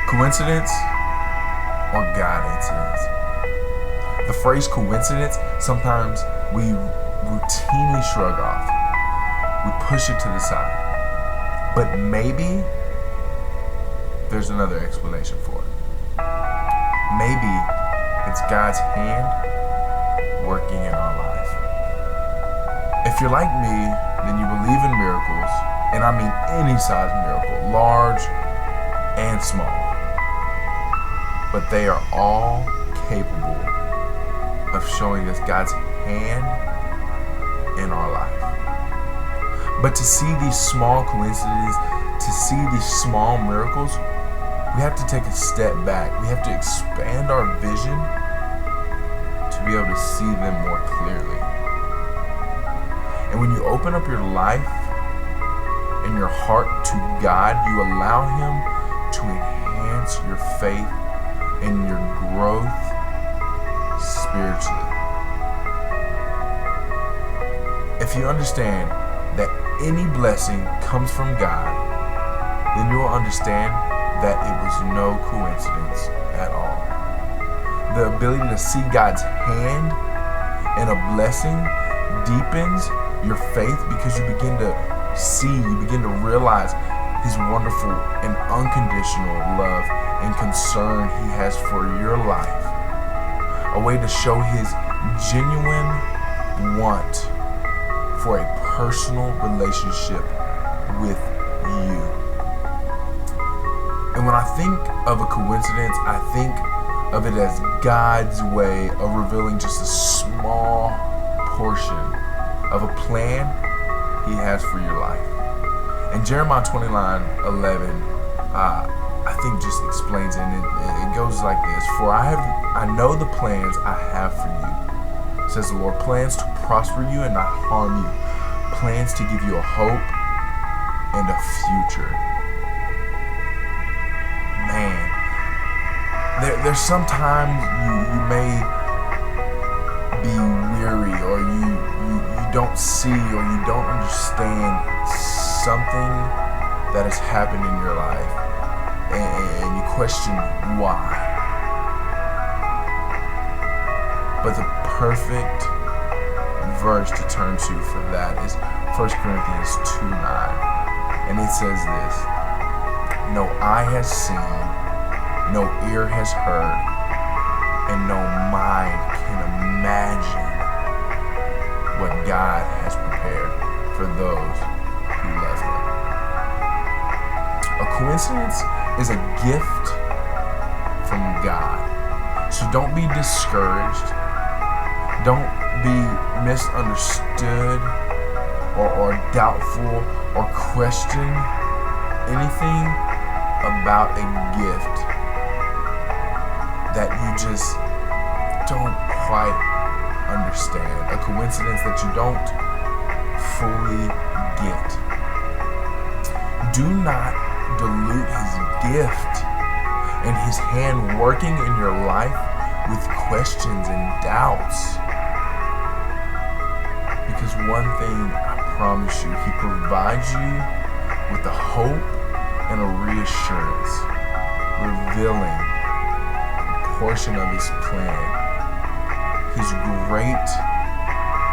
Coincidence or God-Incidence? The phrase coincidence, sometimes we routinely shrug off. We push it to the side. But maybe there's another explanation for it. Maybe it's God's hand working in our life. If you're like me, then you believe in miracles, and I mean any size miracle, large and small. But they are all capable of showing us God's hand in our life. But to see these small coincidences, to see these small miracles, we have to take a step back. We have to expand our vision to be able to see them more clearly. And when you open up your life and your heart to God, you allow Him to enhance your faith and your growth spiritually. If you understand that any blessing comes from God, then you will understand that it was no coincidence at all. The ability to see God's hand in a blessing deepens your faith because you begin to see, you begin to realize His wonderful and unconditional love and concern He has for your life. A way to show His genuine want for a personal relationship with you. And when I think of a coincidence, I think of it as God's way of revealing just a small portion of a plan He has for your life. And Jeremiah 29:11, I think just explains it, and it goes like this: For I know the plans I have for you, says the Lord, plans to prosper you and not harm you, plans to give you a hope and a future. Man, there's sometimes you may be weary, or you don't see, or you don't understand something that has happened in your life, and you question why. But the perfect verse to turn to for that is 1 Corinthians 2:9, and it says this: No eye has seen, no ear has heard, and no mind can imagine what God has prepared for those who love Him. A coincidence is a gift from God. So don't be discouraged. Don't be misunderstood or doubtful or question anything about a gift that you just don't quite understand. A coincidence that you don't fully get. Do not dilute His gift and His hand working in your life with questions and doubts. Because one thing I promise you, He provides you with a hope and a reassurance, revealing a portion of His plan, His great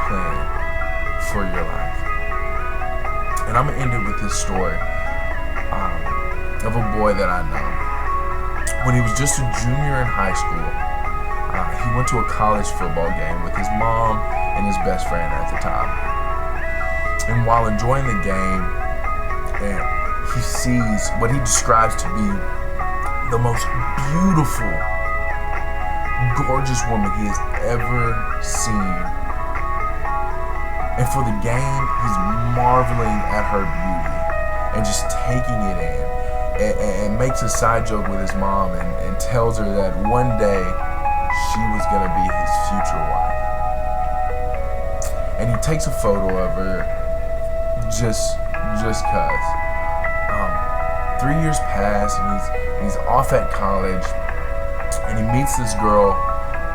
plan for your life. And I'm going to end it with this story of a boy that I know. When he was just a junior in high school, he went to a college football game with his mom and his best friend at the time. And while enjoying the game, he sees what he describes to be the most beautiful, gorgeous woman he has ever seen. And for the game, he's marveling at her beauty and just taking it in, and makes a side joke with his mom and tells her that one day she was going to be his future wife. And he takes a photo of her just cause. 3 years pass, and he's off at college, and he meets this girl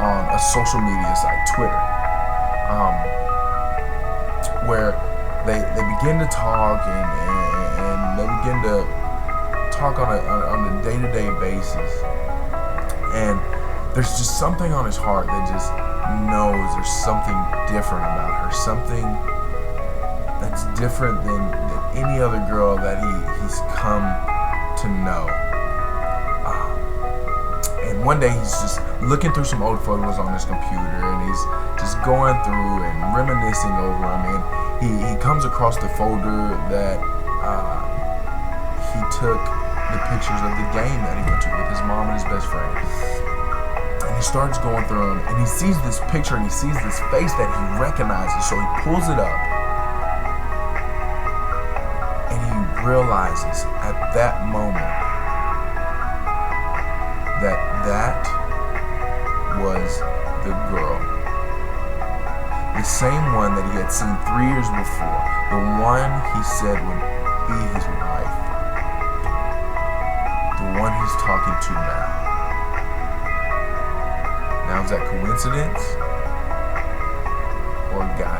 on a social media site, Twitter, where they begin to talk, and they begin to talk on a day-to-day basis, and there's just something on his heart that just knows there's something different about her, something that's different than any other girl that he's come to know. And one day he's just looking through some old photos on his computer, and he's just going through and reminiscing over them, and he comes across the folder that he took the pictures of the game that he went to with his mom and his best friend. And he starts going through them, and he sees this picture, and he sees this face that he recognizes, so he pulls it up, and he realizes at that moment that was the girl. The same one that he had seen 3 years before. The one he said would be his wife. The one he's talking to now. Now, is that coincidence or God?